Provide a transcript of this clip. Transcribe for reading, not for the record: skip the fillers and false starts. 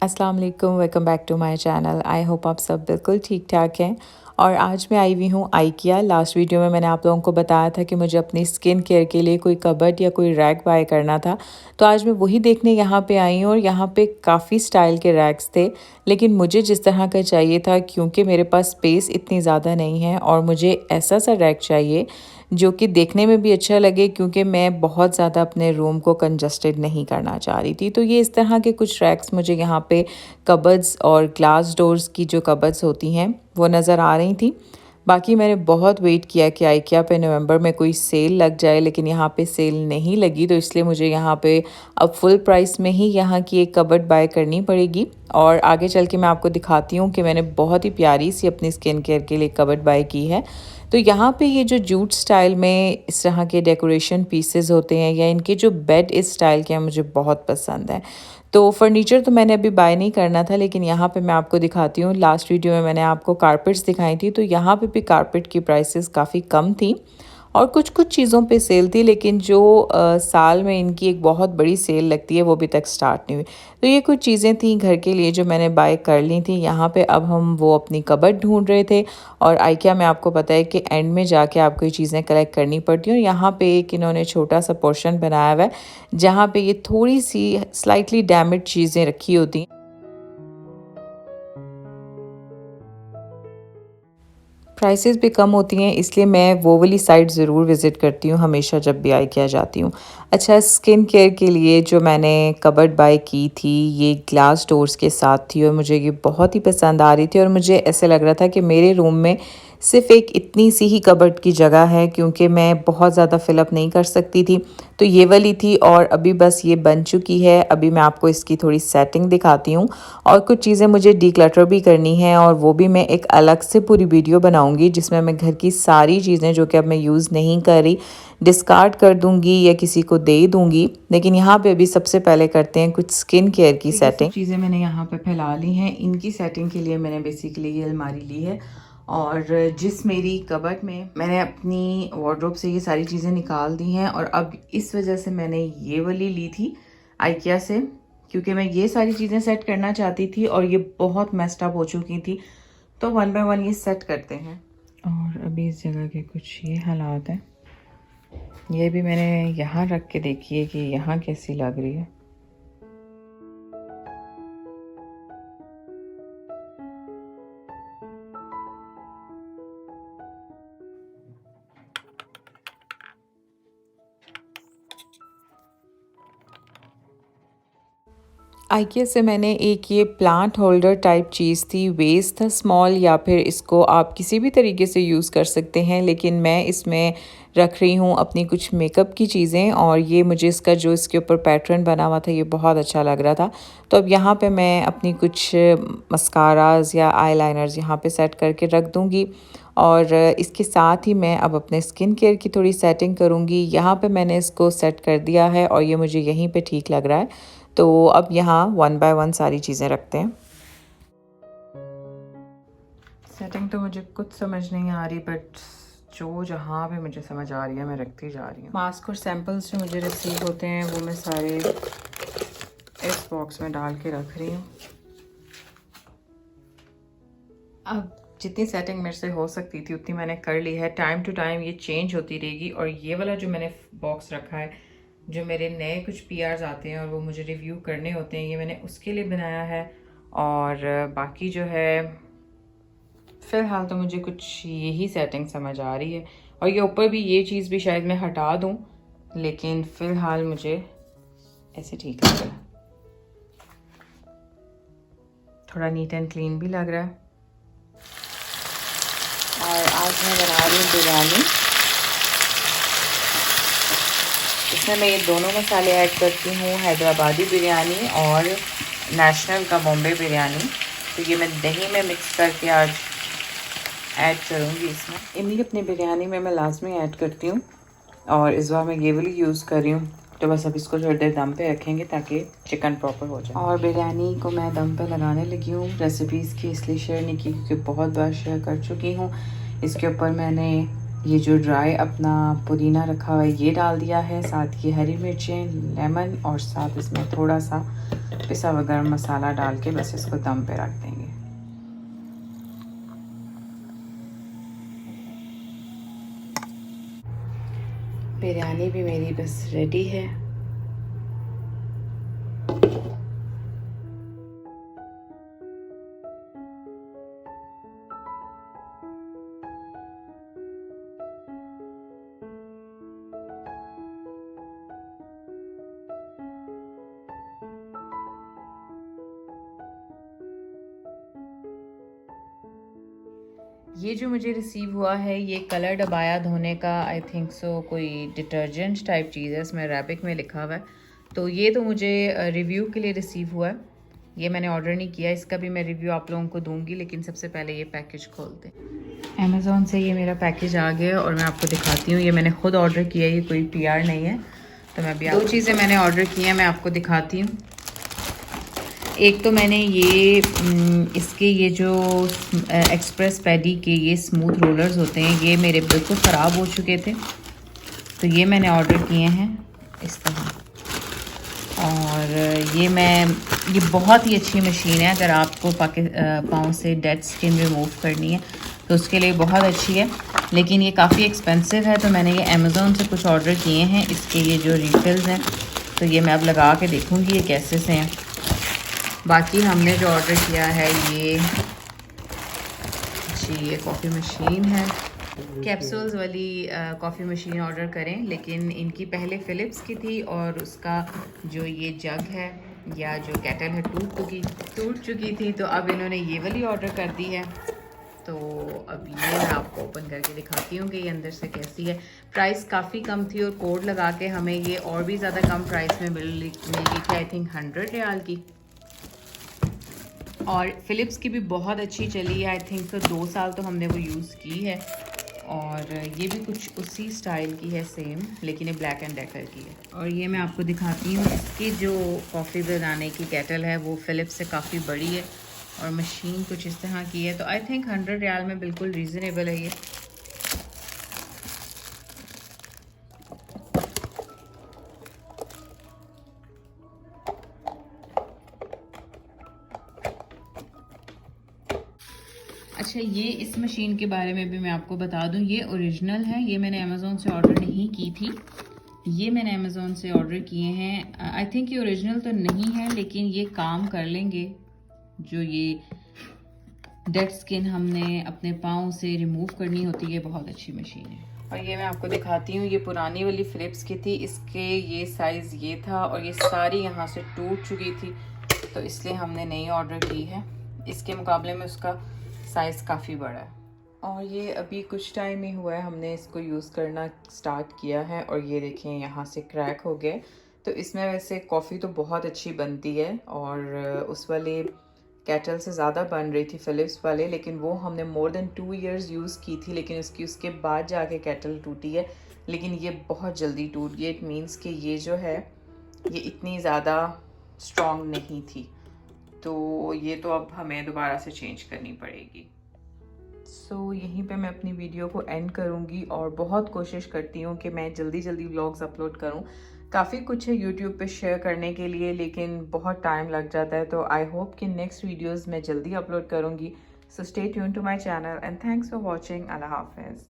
अस्सलाम वालेकुम, welcome back to my channel. I hope आप सब बिल्कुल ठीक ठाक हैं। और आज मैं आई हुई हूँ आइकिया। लास्ट वीडियो में मैंने आप लोगों को बताया था कि मुझे अपनी स्किन केयर के लिए कोई कबर्ड या कोई रैक बाय करना था। तो आज मैं वही देखने यहाँ पे आई हूँ और यहाँ पे काफ़ी स्टाइल के रैक्स थे, लेकिन मुझे जिस तरह का चाहिए था, क्योंकि मेरे पास स्पेस इतनी ज़्यादा नहीं है और मुझे ऐसा सा रैक चाहिए जो कि देखने में भी अच्छा लगे, क्योंकि मैं बहुत ज़्यादा अपने रूम को कंजस्टेड नहीं करना चाह रही थी। तो ये इस तरह के कुछ रैक्स मुझे यहाँ पे कबर्ड्स और ग्लास डोर्स की जो कबर्ड्स होती हैं वो नज़र आ रही थी। बाकी मैंने बहुत वेट किया कि आइकिया पे नवंबर में कोई सेल लग जाए, लेकिन यहाँ पे सेल नहीं लगी, तो इसलिए मुझे यहाँ पे अब फुल प्राइस में ही यहाँ की एक कबर्ड बाय करनी पड़ेगी। और आगे चल के मैं आपको दिखाती हूँ कि मैंने बहुत ही प्यारी सी अपनी स्किन केयर के लिए कबर्ड बाय की है। तो यहाँ पे ये जो जूट स्टाइल में इस तरह के डेकोरेशन पीसेस होते हैं या इनके जो बेड इस स्टाइल के हैं, मुझे बहुत पसंद है। तो फर्नीचर तो मैंने अभी बाय नहीं करना था, लेकिन यहाँ पे मैं आपको दिखाती हूँ। लास्ट वीडियो में मैंने आपको कारपेट्स दिखाई थी, तो यहाँ पे भी कारपेट की प्राइसेस काफ़ी कम थी और कुछ कुछ चीज़ों पे सेल थी, लेकिन जो साल में इनकी एक बहुत बड़ी सेल लगती है वो अभी तक स्टार्ट नहीं हुई। तो ये कुछ चीज़ें थी घर के लिए जो मैंने बाय कर ली थी। यहाँ पे अब हम वो अपनी कबर्ड ढूंढ रहे थे और आइकिया में आपको पता है कि एंड में जाके आपको ये चीज़ें कलेक्ट करनी पड़ती हैं। और यहाँ पे एक इन्होंने छोटा सा पोर्शन बनाया हुआ है जहाँ पे ये थोड़ी सी स्लाइटली डैमेज चीज़ें रखी होती हैं। प्राइसेस भी कम होती हैं, इसलिए मैं वो वाली साइट ज़रूर विज़िट करती हूँ हमेशा जब भी आइकिया जाती हूँ। अच्छा, स्किन केयर के लिए जो मैंने कबर्ड बाय की थी ये ग्लास डोर्स के साथ थी और मुझे ये बहुत ही पसंद आ रही थी और मुझे ऐसे लग रहा था कि मेरे रूम में सिर्फ एक इतनी सी ही कबर्ड की जगह है, क्योंकि मैं बहुत ज़्यादा फिलअप नहीं कर सकती थी। तो ये वाली थी और अभी बस ये बन चुकी है। अभी मैं आपको इसकी थोड़ी सेटिंग दिखाती हूँ और कुछ चीज़ें मुझे डीक्लटर भी करनी है और वो भी मैं एक अलग से पूरी वीडियो बनाऊंगी जिसमें मैं घर की सारी चीज़ें जो कि अब मैं यूज़ नहीं कर रही डिस्कार्ड कर दूंगी या किसी को दे दूंगी। लेकिन यहाँ पे अभी सबसे पहले करते हैं कुछ स्किन केयर की सेटिंग। चीज़ें मैंने यहाँ पे फैला ली हैं। इनकी सेटिंग के लिए मैंने बेसिकली ये अलमारी ली है और जिस मेरी कबर्ड में मैंने अपनी वार्डरोब से ये सारी चीज़ें निकाल दी हैं और अब इस वजह से मैंने ये वाली ली थी आइकिया से, क्योंकि मैं ये सारी चीज़ें सेट करना चाहती थी और ये बहुत मेस्ड अप हो चुकी थी। तो वन बाय वन ये सेट करते हैं। और अभी इस जगह के कुछ ये हालात हैं। ये भी मैंने यहाँ रख के देखी है कि यहाँ कैसी लग रही है। आइकिया से मैंने एक ये प्लांट होल्डर टाइप चीज़ थी, वेस्ट था स्मॉल, या फिर इसको आप किसी भी तरीके से यूज़ कर सकते हैं, लेकिन मैं इसमें रख रही हूँ अपनी कुछ मेकअप की चीज़ें। और ये मुझे इसका जो इसके ऊपर पैटर्न बना हुआ था ये बहुत अच्छा लग रहा था। तो अब यहाँ पे मैं अपनी कुछ मस्काराज या आईलाइनर्स यहाँ पे सेट करके रख दूँगी और इसके साथ ही मैं अब अपने स्किन केयर की थोड़ी सेटिंग करूँगी। यहाँ पे मैंने इसको सेट कर दिया है और ये मुझे यहीं पे ठीक लग रहा है। तो अब यहाँ वन बाय वन सारी चीज़ें रखते हैं। सेटिंग तो मुझे कुछ समझ नहीं आ रही, बट जो जहाँ पे मुझे समझ आ रही है मैं रखती जा रही हूँ। मास्क और सैम्पल्स जो मुझे रिसीव होते हैं वो मैं सारे इस बॉक्स में डाल के रख रही हूँ। अब जितनी सेटिंग मेरे से हो सकती थी उतनी मैंने कर ली है। टाइम टू टाइम ये चेंज होती रहेगी। और ये वाला जो मैंने बॉक्स रखा है, जो मेरे नए कुछ पीआर्स आते हैं और वो मुझे रिव्यू करने होते हैं, ये मैंने उसके लिए बनाया है। और बाकी जो है फ़िलहाल तो मुझे कुछ यही सेटिंग समझ आ रही है। और ये ऊपर भी ये चीज़ भी शायद मैं हटा दूँ, लेकिन फ़िलहाल मुझे ऐसे ठीक लग रहा है। थोड़ा नीट एंड क्लीन भी लग रहा है। और आज मैं बना रही हूँ बिरयानी। इसमें मैं ये दोनों मसाले ऐड करती हूँ, हैदराबादी बिरयानी और नेशनल का बॉम्बे बिरयानी। तो ये मैं दही में मिक्स करके आज ऐड करूँगी। इसमें इमली अपनी बिरयानी में मैं लाजमी ऐड करती हूँ और इस बार मैं ये वाली यूज़ कर रही हूँ। तो बस अब इसको थोड़ी देर दम पे रखेंगे ताकि चिकन प्रॉपर हो जाए। और बिरयानी को मैं दम पे लगाने लगी हूँ। रेसिपीज़ की इसलिए शेयर नहीं की क्योंकि बहुत बार शेयर कर चुकी हूँ। इसके ऊपर मैंने ये जो ड्राई अपना पुदीना रखा हुआ है ये डाल दिया है, साथ ये हरी मिर्चें, लेमन और साथ इसमें थोड़ा सा पिसा हुआ गरम मसाला डाल के बस इसको दम पे रख देंगे। बिरयानी भी मेरी बस रेडी है। ये जो मुझे रिसीव हुआ है ये कलर डबाया धोने का, आई थिंक सो कोई डिटर्जेंट टाइप चीज़ है, इसमें अरेबिक में लिखा हुआ है। तो ये तो मुझे रिव्यू के लिए रिसीव हुआ है, ये मैंने ऑर्डर नहीं किया, इसका भी मैं रिव्यू आप लोगों को दूंगी। लेकिन सबसे पहले ये पैकेज खोलते हैं। अमेज़ॉन से ये मेरा पैकेज आ गया और मैं आपको दिखाती हूँ। ये मैंने खुद ऑर्डर किया है, ये कोई PR नहीं है। तो मैं अभी 2 चीज़ें मैंने ऑर्डर की हैं, मैं आपको दिखाती हूँ। एक तो मैंने ये इसके ये जो एक्सप्रेस पैडी के ये स्मूथ रोलर्स होते हैं, ये मेरे बिल्कुल ख़राब हो चुके थे, तो ये मैंने ऑर्डर किए हैं इस तरह। और ये बहुत ही अच्छी मशीन है, अगर आपको पाँव से डेड स्किन रिमूव करनी है तो उसके लिए बहुत अच्छी है। लेकिन ये काफ़ी एक्सपेंसिव है, तो मैंने ये अमेज़ॉन से कुछ ऑर्डर किए हैं। इसके ये जो रिफिल्स हैं, तो ये मैं अब लगा के देखूँगी ये कैसे से हैं। बाकी हमने जो ऑर्डर किया है ये कॉफ़ी मशीन है, कैप्सूल्स वाली कॉफ़ी मशीन ऑर्डर करें। लेकिन इनकी पहले फ़िलिप्स की थी और उसका जो ये जग है या जो केटल है टूट चुकी थी, तो अब इन्होंने ये वाली ऑर्डर कर दी है। तो अब ये मैं आपको ओपन करके दिखाती हूँ कि ये अंदर से कैसी है। प्राइस काफ़ी कम थी और कोड लगा के हमें ये और भी ज़्यादा कम प्राइस में मिल गई थी, आई थिंक 100 रियाल की। और फ़िलिप्स की भी बहुत अच्छी चली है, आई थिंक तो 2 साल तो हमने वो यूज़ की है। और ये भी कुछ उसी स्टाइल की है सेम, लेकिन ये ब्लैक एंड डेकर की है। और ये मैं आपको दिखाती हूँ, इसकी जो कॉफ़ी बनाने की केटल है वो फ़िलिप्स से काफ़ी बड़ी है और मशीन कुछ इस तरह की है। तो आई थिंक 100 रियाल में बिल्कुल रीज़नेबल है ये। अच्छा, ये इस मशीन के बारे में भी मैं आपको बता दूं, ये ओरिजिनल है, ये मैंने अमेज़ॉन से ऑर्डर नहीं की थी, ये मैंने अमेज़ॉन से ऑर्डर किए हैं। आई थिंक ये ओरिजिनल तो नहीं है, लेकिन ये काम कर लेंगे। जो ये डेड स्किन हमने अपने पाँव से रिमूव करनी होती है, बहुत अच्छी मशीन है। और ये मैं आपको दिखाती हूँ, ये पुरानी वाली फ़िलिप्स की थी, इसके ये साइज़ ये था और ये सारी यहाँ से टूट चुकी थी, तो इसलिए हमने नई ऑर्डर की है। इसके मुकाबले में उसका साइज़ काफ़ी बड़ा है। और ये अभी कुछ टाइम ही हुआ है हमने इसको यूज़ करना स्टार्ट किया है, और ये देखें यहाँ से क्रैक हो गए। तो इसमें वैसे कॉफ़ी तो बहुत अच्छी बनती है और उस वाले केटल से ज़्यादा बन रही थी फ़िलिप्स वाले, लेकिन वो हमने मोर देन 2 इयर्स यूज़ की थी, लेकिन उसके बाद जाके केटल टूटी है। लेकिन ये बहुत जल्दी टूट गई, इट मीन्स कि ये जो है ये इतनी ज़्यादा स्ट्रॉन्ग नहीं थी, तो ये तो अब हमें दोबारा से चेंज करनी पड़ेगी। सो यहीं पे मैं अपनी वीडियो को एंड करूँगी और बहुत कोशिश करती हूँ कि मैं जल्दी जल्दी व्लॉग्स अपलोड करूँ। काफ़ी कुछ है यूट्यूब पे शेयर करने के लिए, लेकिन बहुत टाइम लग जाता है, तो आई होप कि नेक्स्ट वीडियोज़ मैं जल्दी अपलोड करूँगी। So stay tune to my channel and thanks for watching. अल्लाह हाफिज़।